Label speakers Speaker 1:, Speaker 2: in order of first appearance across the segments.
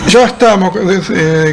Speaker 1: Ya estamos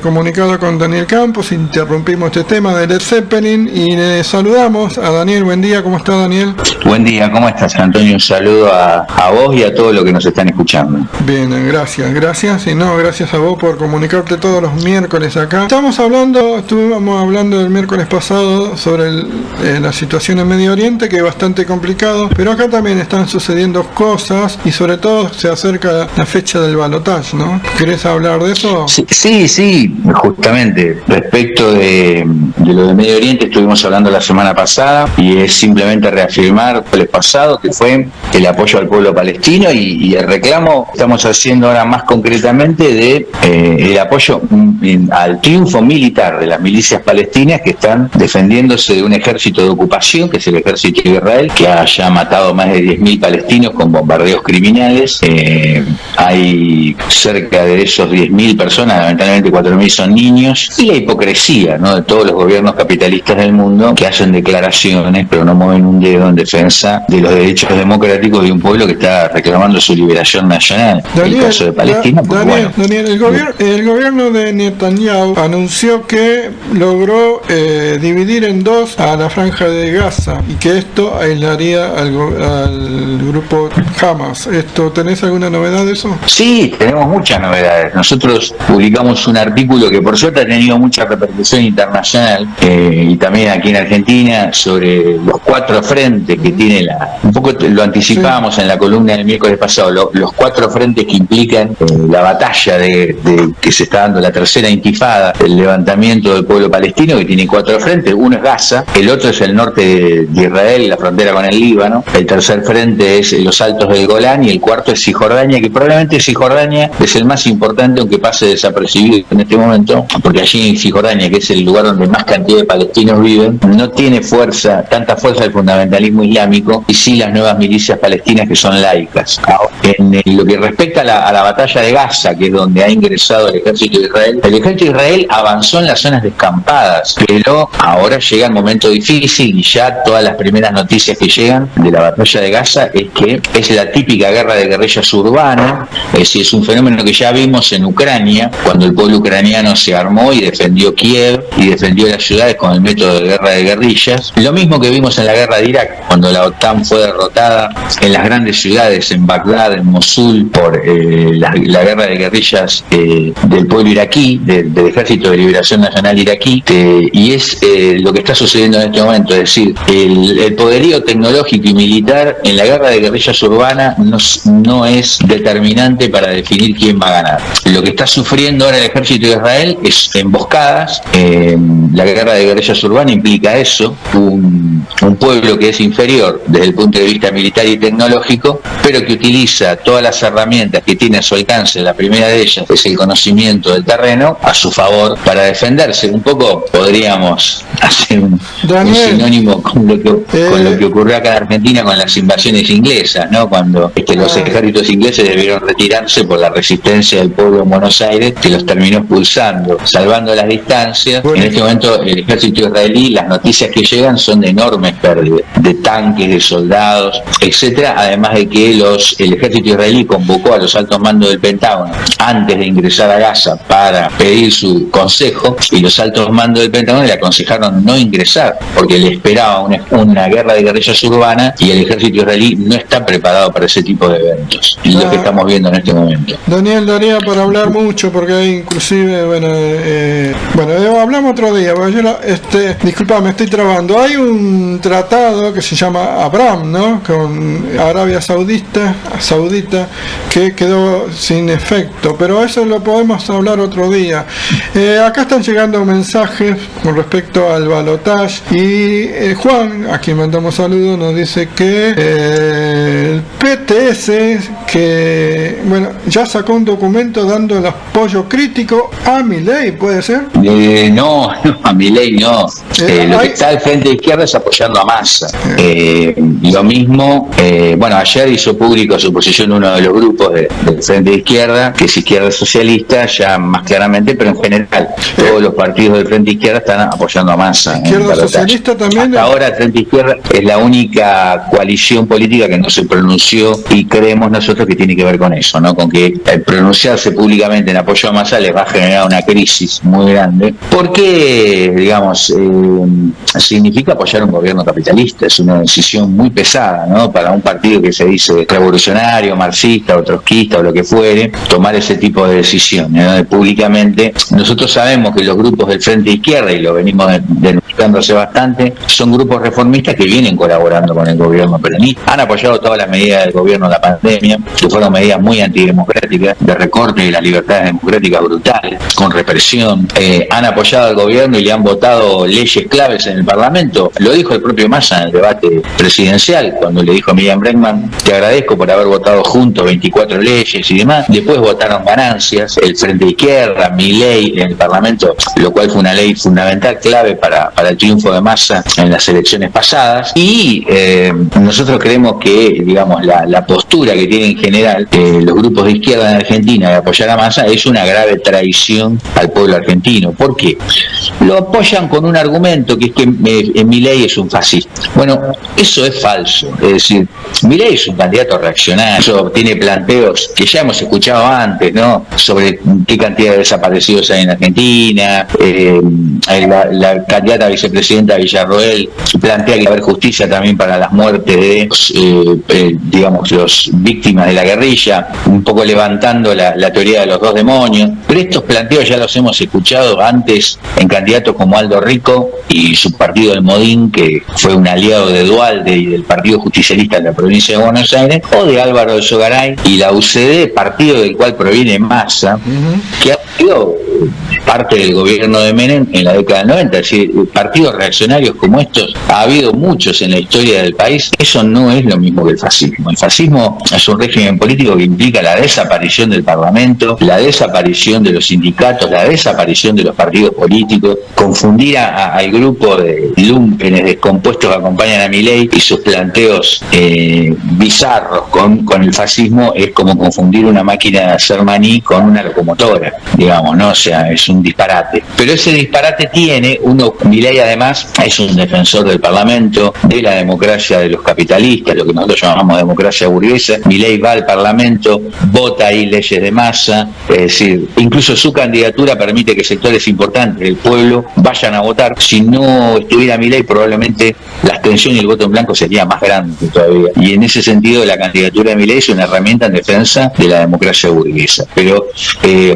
Speaker 1: comunicados con Daniel Campos, interrumpimos este tema de Led Zeppelin y saludamos a Daniel. Buen día, ¿cómo está Daniel?
Speaker 2: Buen día, ¿cómo estás, Antonio? Un saludo a vos y a todos los que nos están escuchando.
Speaker 1: Bien, gracias y no, gracias a vos por comunicarte todos los miércoles acá. Estuvimos hablando el miércoles pasado sobre la situación en Medio Oriente, que es bastante complicado, pero acá también están sucediendo cosas y sobre todo se acerca la fecha del balotaje, ¿no? ¿Querés hablar de eso?
Speaker 2: Sí, justamente respecto de lo de Medio Oriente estuvimos hablando la semana pasada y es simplemente reafirmar el pasado, que fue el apoyo al pueblo palestino y el reclamo estamos haciendo ahora más concretamente de el apoyo al triunfo militar de las milicias palestinas que están defendiéndose de un ejército de ocupación, que es el ejército de Israel, que haya matado más de 10.000 palestinos con bombardeos criminales. Hay cerca de esos 10.000 personas, lamentablemente 4.000 son niños, y la hipocresía, ¿no?, de todos los gobiernos capitalistas del mundo que hacen declaraciones pero no mueven un dedo en defensa de los derechos democráticos de un pueblo que está reclamando su liberación nacional.
Speaker 1: Daniel,
Speaker 2: el caso de Palestina,
Speaker 1: Daniel, el gobierno de Netanyahu anunció que logró dividir en dos a la franja de Gaza y que esto aislaría al grupo Hamas. ¿Tenés alguna novedad de eso?
Speaker 2: Sí, tenemos muchas novedades. Nosotros publicamos un artículo que por suerte ha tenido mucha repercusión internacional y también aquí en Argentina sobre los 4 frentes que tiene un poco lo anticipábamos en la columna del miércoles pasado, los 4 frentes que implican la batalla que se está dando, la tercera intifada, el levantamiento del pueblo palestino, que tiene 4 frentes. Uno es Gaza, el otro es el norte de Israel, la frontera con el Líbano, el tercer frente es los altos del Golán y el cuarto es Cisjordania, que probablemente Cisjordania es el más importante, aunque pase desapercibido en este momento, porque allí en Cisjordania, que es el lugar donde más cantidad de palestinos viven, no tiene tanta fuerza el fundamentalismo islámico y sí las nuevas milicias palestinas que son laicas. En lo que respecta a la batalla de Gaza, que es donde ha ingresado el ejército de Israel, el ejército de Israel avanzó en las zonas descampadas, pero ahora llega el momento difícil y ya todas las primeras noticias que llegan de la batalla de Gaza es que es la típica guerra de guerrillas urbana, es decir, es un fenómeno que ya vimos en Ucrania, cuando el pueblo ucraniano se armó y defendió Kiev y defendió las ciudades con el método de guerra de guerrillas. Lo mismo que vimos en la guerra de Irak, cuando la OTAN fue derrotada en las grandes ciudades, en Bagdad, en Mosul, por la guerra de guerrillas del pueblo iraquí, del Ejército de Liberación Nacional iraquí, y es lo que está sucediendo en este momento, es decir, el poderío tecnológico y militar en la guerra de guerrillas urbana no es determinante para definir quién va a ganar. Lo que está sufriendo ahora el ejército de Israel es emboscadas. La guerra de guerrillas urbana implica eso, un pueblo que es inferior desde el punto de vista militar y tecnológico, pero que utiliza todas las herramientas que tiene a su alcance. La primera de ellas es el conocimiento del terreno a su favor para defenderse. Un poco podríamos hacer un sinónimo con lo que ocurrió acá en Argentina con las invasiones inglesas, ¿no? Cuando los ejércitos ingleses debieron retirarse por la resistencia del pueblo en Buenos Aires, que los terminó expulsando, salvando las distancias. En este momento el ejército israelí, las noticias que llegan son de enormes pérdidas, de tanques, de soldados, etcétera, además de que el ejército israelí convocó a los altos mandos del Pentágono antes de ingresar a Gaza para pedir su consejo, y los altos mandos del Pentágono le aconsejaron no ingresar porque le esperaba una guerra de guerrillas urbanas y el ejército israelí no está preparado para ese tipo de eventos, y lo que estamos viendo en este momento.
Speaker 1: Daniel, daría para hablar mucho porque hay inclusive, hablamos otro día, porque disculpa, me estoy trabando. Hay un tratado que se llama Abraham, ¿no?, con Arabia Saudita, que quedó sin efecto, pero eso lo podemos hablar otro día. Acá están llegando mensajes con respecto al balotaje y Juan, a quien mandamos saludos, nos dice que el PTS ya sacó un documento dando el apoyo crítico a Milei, ¿puede ser?
Speaker 2: No, No, a Milei no. Lo que está al frente de izquierda es apoyando a Massa. Lo mismo, bueno, ayer hizo público su posición uno de los grupos del frente de izquierda, que es Izquierda Socialista, ya más claramente, pero en general todos los partidos del frente de izquierda están apoyando a Massa.
Speaker 1: Izquierda Socialista también.
Speaker 2: Hasta ahora el frente de izquierda es la única coalición política que no se pronunció, y creemos nosotros que tiene que ver con eso, ¿no? Con que el pronunciarse públicamente en apoyo a Massa les va a generar una crisis muy grande, porque, digamos, significa apoyar un gobierno capitalista. Es una decisión muy pesada, ¿no? Para un partido que se dice revolucionario, marxista o trotskista o lo que fuere, tomar ese tipo de decisiones, ¿no? Públicamente. Nosotros sabemos que los grupos del frente de izquierda, y lo venimos denunciando hace bastante, son grupos reformistas que vienen colaborando con el gobierno peronista. Han apoyado todas las medidas del gobierno de la pandemia, que fueron medidas muy antidemocráticas, de recorte de las libertades democráticas brutales, con represión. Han apoyado al gobierno y le han votado leyes claves en el Parlamento. Lo dijo el propio Massa en el debate presidencial, cuando le dijo a Miriam Bregman: te agradezco por haber votado juntos 24 leyes y demás. Después votaron ganancias, el frente de izquierda, Milei en el Parlamento, lo cual fue una ley fundamental, clave para el triunfo de Massa en las elecciones pasadas. Y nosotros creemos que, digamos, la postura que tienen en general los grupos de izquierda en Argentina de apoyar a Massa es una grave traición al pueblo argentino. ¿Por qué? Lo apoyan con un argumento, que es que Milei es un fascista. Bueno, eso es falso. Es decir, Milei es un candidato reaccionario, tiene planteos que ya hemos escuchado antes, ¿no? Sobre qué cantidad de desaparecidos hay en Argentina. La candidata vicepresidenta Villarroel plantea que va a haber justicia también para las muertes de digamos, los víctimas de la guerrilla, un poco levantando la teoría de los dos demonios. Pero estos planteos ya los hemos escuchado antes en candidatos como Aldo Rico y su partido El Modín, que fue un aliado de Duhalde y del Partido Justicialista de la provincia de Buenos Aires, o de Álvaro de Sogaray y la UCD, partido del cual proviene Massa, que ha sido parte del gobierno de Menem en la década del 90. Es decir, partidos reaccionarios como estos ha habido muchos en la historia del país. Eso no es lo mismo que el fascismo. El fascismo es un régimen político que implica la desaparición del Parlamento, la desaparición de los sindicatos, la desaparición de los partidos políticos. Confundir al grupo de lúmpenes descompuestos que acompañan a Milei y sus planteos bizarros con el fascismo es como confundir una máquina de hacer maní con una locomotora, digamos, ¿no? O sea, es un disparate. Pero ese disparate tiene Milei además es un defensor del Parlamento, de la democracia de los capitalistas, lo que nosotros llamamos democracia burguesa. Milei va al Parlamento, vota ahí leyes de Massa, es decir, incluso su candidatura permite que sectores importantes del pueblo vayan a votar. Si no estuviera Milei, probablemente la abstención y el voto en blanco sería más grande todavía. Y en ese sentido, la candidatura de Milei es una herramienta en defensa de la democracia burguesa. Pero,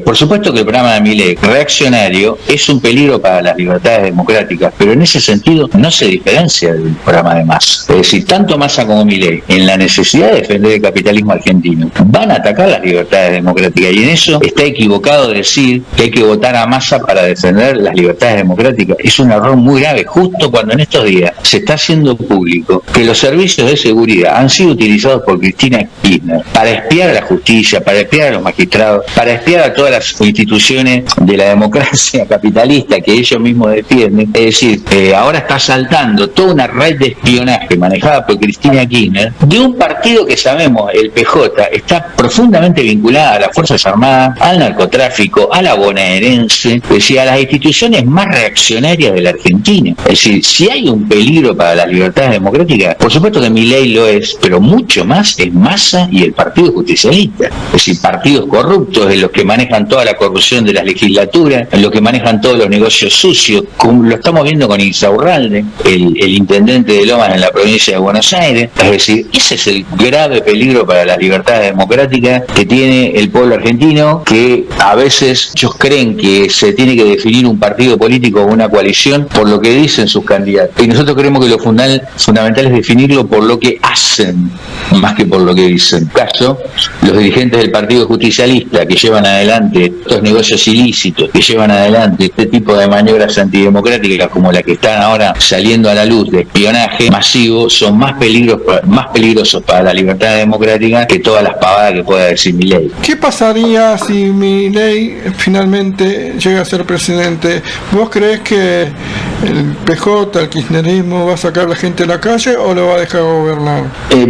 Speaker 2: por supuesto que el programa de Milei reaccionario es un peligro para las libertades democráticas, pero en ese sentido no se diferencia del programa de Massa. Es decir, tanto Massa como Milei, en la necesidad de defender el capitalismo argentino, van a atacar las libertades democráticas, y en eso está equivocado decir que hay que votar a Massa para defender las libertades democráticas. Es un error muy grave, justo cuando en estos días se está haciendo público que los servicios de seguridad han sido utilizados por Cristina Kirchner para espiar a la justicia, para espiar a los magistrados, para espiar a todas las instituciones de la democracia capitalista que ellos mismos defienden. Es decir, ahora está saltando toda una red de espionaje manejada por Cristina Kirchner de un partido que sabemos, el PJ, está profundamente vinculada a las Fuerzas Armadas, al narcotráfico, a la bonaerense, es decir, a las instituciones más reaccionarias de la Argentina. Es decir, si hay un peligro para las libertades democráticas, por supuesto que Milei lo es, pero mucho más es Massa y el Partido Justicialista. Es decir, partidos corruptos, de los que manejan toda la corrupción de las legislaturas, en los que manejan todos los negocios sucios, como lo estamos viendo con Insaurralde, el intendente de Lomas en la provincia de Buenos Aires. Es decir, ese es el grave peligro para las libertades democráticas que tiene el pueblo argentino, que a veces ellos creen que se tiene que definir un partido político o una coalición por lo que dicen sus candidatos. Y nosotros creemos que lo fundamental es definirlo por lo que hace hacen más que por lo que dicen. En caso, los dirigentes del Partido Justicialista que llevan adelante estos negocios ilícitos, que llevan adelante este tipo de maniobras antidemocráticas como la que están ahora saliendo a la luz de espionaje masivo, son más peligrosos para la libertad democrática que todas las pavadas que pueda decir Milei.
Speaker 1: ¿Qué pasaría si Milei finalmente llega a ser presidente? ¿Vos creés que el PJ, el kirchnerismo, va a sacar a la gente a la calle o lo va a dejar gobernar?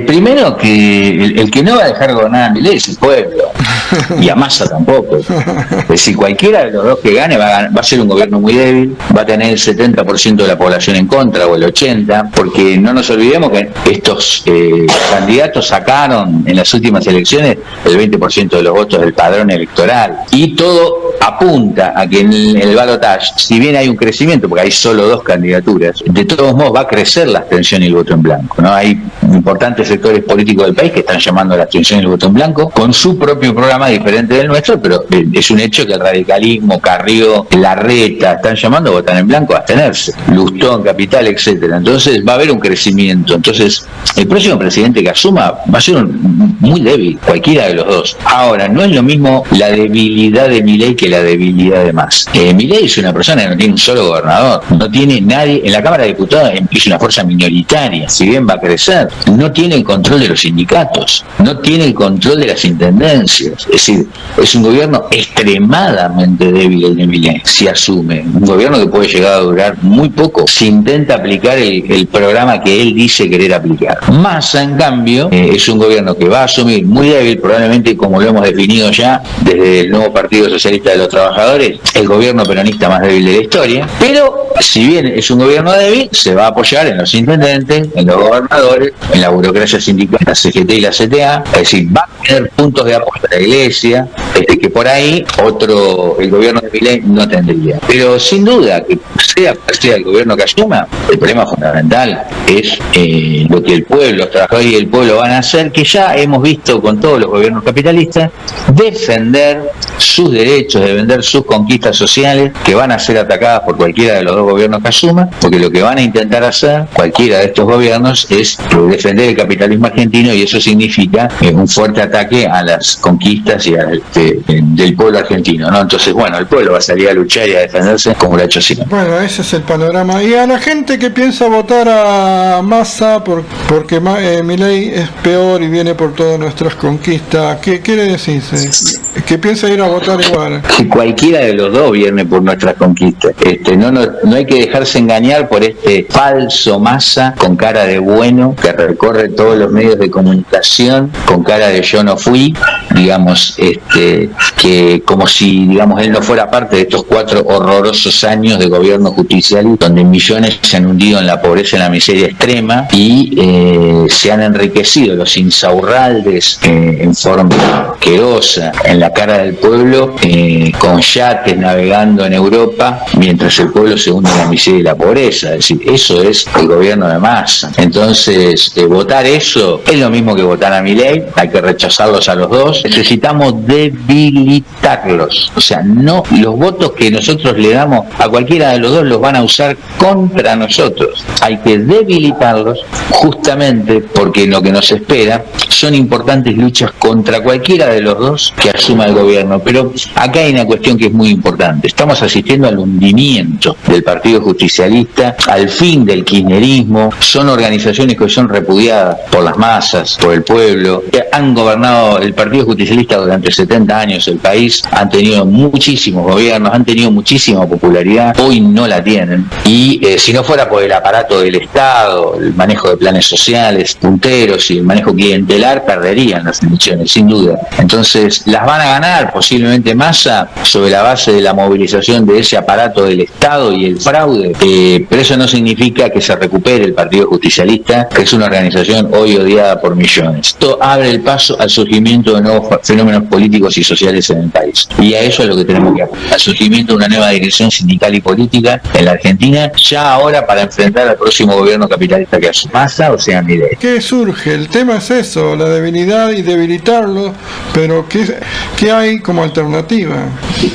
Speaker 2: Primero que el que no va a dejar gobernar a Milei es el pueblo, y a Massa tampoco. Es decir, cualquiera de los dos que gane va a ser un gobierno muy débil, va a tener el 70% de la población en contra o el 80%, porque no nos olvidemos que estos candidatos sacaron en las últimas elecciones el 20% de los votos del padrón electoral, y todo apunta a que en el balotaje, si bien hay un crecimiento, porque hay solo 2 candidaturas, de todos modos va a crecer la abstención y el voto en blanco, ¿no? Hay importantes sectores políticos del país que están llamando a la abstención y el voto en blanco con su propio programa diferente del nuestro, pero es un hecho que el radicalismo, Carrió, Larreta están llamando a votar en blanco, a abstenerse, Lustón, Capital, etcétera. Entonces va a haber un crecimiento. Entonces el próximo presidente que asuma va a ser muy débil, cualquiera de los dos. Ahora, no es lo mismo la debilidad de Milei que la debilidad de Massa. Milei es una persona que no tiene un solo gobernador, no tiene nadie, en la Cámara de Diputados es una fuerza minoritaria, si bien va a crecer, no tiene el control de los sindicatos, no tiene el control de las intendencias, es decir, es un gobierno extremadamente débil el de Milei, si asume, un gobierno que puede llegar a durar muy poco, si intenta aplicar el programa que él dice querer aplicar. Massa, en cambio, es un gobierno que va a asumir muy débil, probablemente como lo hemos definido ya desde el nuevo Partido Socialista de los Trabajadores, el gobierno peronista más débil de la historia, pero si bien es un gobierno débil, se va a apoyar en los intendentes, en los gobernadores, en la burocracia sindical, la CGT y la CTA, es decir, va a tener puntos de apoyo a la iglesia, que por ahí el gobierno de Milei no tendría. Pero sin duda, que sea el gobierno que asuma, el problema fundamental es lo que el pueblo, los trabajadores y el pueblo van a hacer, que ya hemos visto con todos los gobiernos capitalistas, defender sus derechos, defender sus conquistas sociales, que van a ser atacadas por cualquiera de los dos gobiernos que asuma, porque lo que van a intentar hacer cualquiera de estos gobiernos es defender el capitalismo argentino, y eso significa un fuerte ataque a las conquistas y del pueblo argentino, ¿no? Entonces, bueno, el pueblo va a salir a luchar y a defenderse como lo ha hecho siempre.
Speaker 1: Bueno, ese es el panorama. Y a la gente que piensa votar a Massa porque Milei es peor y viene por todas nuestras conquistas, ¿qué le decís? Que piensa ir a votar igual.
Speaker 2: Que cualquiera de los dos viene por nuestras conquistas. No hay que dejarse engañar por este falso Massa con cara de bueno que recorre todos los medios de comunicación con cara de yo no fui, digamos, que como si, digamos, él no fuera parte de estos 4 horrorosos años de gobierno justicialista, donde millones se han hundido en la pobreza y en la miseria extrema y se han enriquecido los insaurraldes en forma asquerosa en la cara del pueblo, con yates navegando en Europa, mientras el pueblo se hunde en la miseria y la pobreza. Es decir, eso es el gobierno de Massa. Entonces, votar eso es lo mismo que votar a Milei, hay que rechazarlos a los dos. Necesitamos debilitarlos, o sea, no, los votos que nosotros le damos a cualquiera de los dos los van a usar contra nosotros. Hay que debilitarlos justamente porque lo que nos espera son importantes luchas contra cualquiera de los dos que asuma el gobierno. Pero acá hay una cuestión que es muy importante. Estamos asistiendo al hundimiento del Partido Justicialista, al fin del kirchnerismo. Son organizaciones que son repudiadas por las masas, por el pueblo, que han gobernado el Partido Justicialista durante 70 años el país, han tenido muchísimos gobiernos, han tenido muchísima popularidad, hoy no la tienen. Y si no fuera por el aparato del Estado, el manejo de planes sociales punteros y el manejo clientelar, perderían las elecciones, sin duda. Entonces, las van a ganar posiblemente Massa sobre la base de la movilización de ese aparato del Estado y el fraude, pero eso no significa que se recupere el Partido Justicialista, que es una organización hoy odiada por millones. Esto abre el paso al surgimiento de nuevos fenómenos políticos y sociales en el país, y a eso es lo que tenemos que apuntar, al surgimiento de una nueva dirección sindical y política en la Argentina, ya ahora para enfrentar al próximo gobierno capitalista que hace Massa, o sea, Milei.
Speaker 1: ¿Qué surge? El tema es eso, la debilidad y debilitarlo, pero ¿Qué hay como alternativa?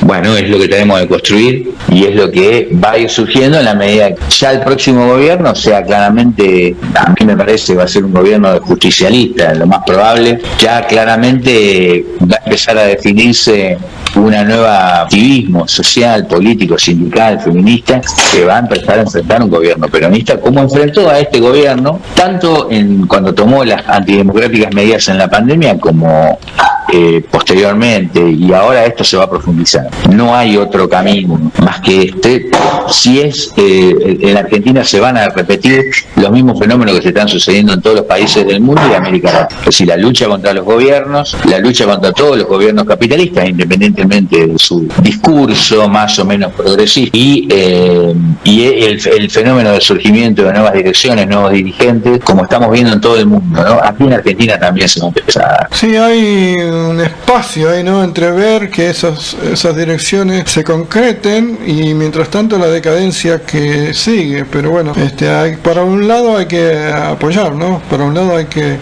Speaker 2: Bueno, es lo que tenemos que construir y es lo que va a ir surgiendo en la medida que ya el próximo gobierno sea claramente, a mí me parece, va a ser un gobierno justicialista, lo más probable. Ya claramente va a empezar a definirse una nueva activismo social, político, sindical, feminista, que va a empezar a enfrentar un gobierno peronista, como enfrentó a este gobierno, tanto cuando tomó las antidemocráticas medidas en la pandemia, como posteriormente, y ahora esto se va a profundizar. No hay otro camino más que este. Si es en Argentina se van a repetir los mismos fenómenos que se están sucediendo en todos los países del mundo y de América Latina. Es decir, la lucha contra los gobiernos, la lucha contra todos los gobiernos capitalistas, independientemente de su discurso más o menos progresista, y el fenómeno del surgimiento de nuevas direcciones, nuevos dirigentes, como estamos viendo en todo el mundo, ¿no? Aquí en Argentina también se va a empezar a dar.
Speaker 1: Sí, hay un espacio ahí, ¿no?, entre ver que esas direcciones se concreten y mientras tanto la decadencia que sigue. Pero bueno, para un lado hay que apoyar, ¿no? Para un lado hay que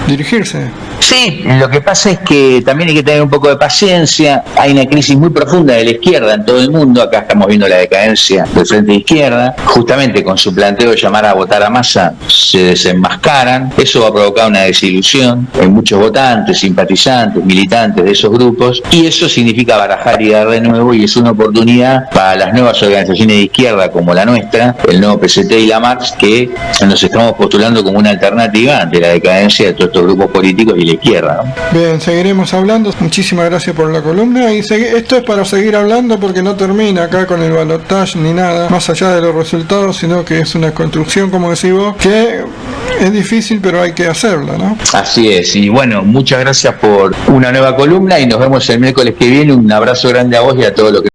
Speaker 1: dirigirse.
Speaker 2: Sí, lo que pasa es que también hay que tener un poco de paciencia. Hay una crisis muy profunda de la izquierda en todo el mundo. Acá estamos viendo la decadencia del Frente de Izquierda. Justamente con su planteo de llamar a votar a Massa se desenmascaran. Eso va a provocar una desilusión en muchos votantes, simpatizantes, militantes de esos grupos. Y eso significa barajar y dar de nuevo, y es una oportunidad para las nuevas organizaciones de izquierda como la nuestra, el nuevo PCT y la Marx, que nos estamos postulando como una alternativa ante la decadencia de todos estos grupos políticos y la izquierda, ¿no?
Speaker 1: Bien, seguiremos hablando. Muchísimas gracias por la columna. Y esto es para seguir hablando, porque no termina acá con el balotaje ni nada más allá de los resultados, sino que es una construcción, como decís vos, que es difícil, pero hay que hacerla, ¿no?
Speaker 2: Así es. Y bueno, muchas gracias por una nueva columna y nos vemos el miércoles que viene. Un abrazo grande a vos y a todos los que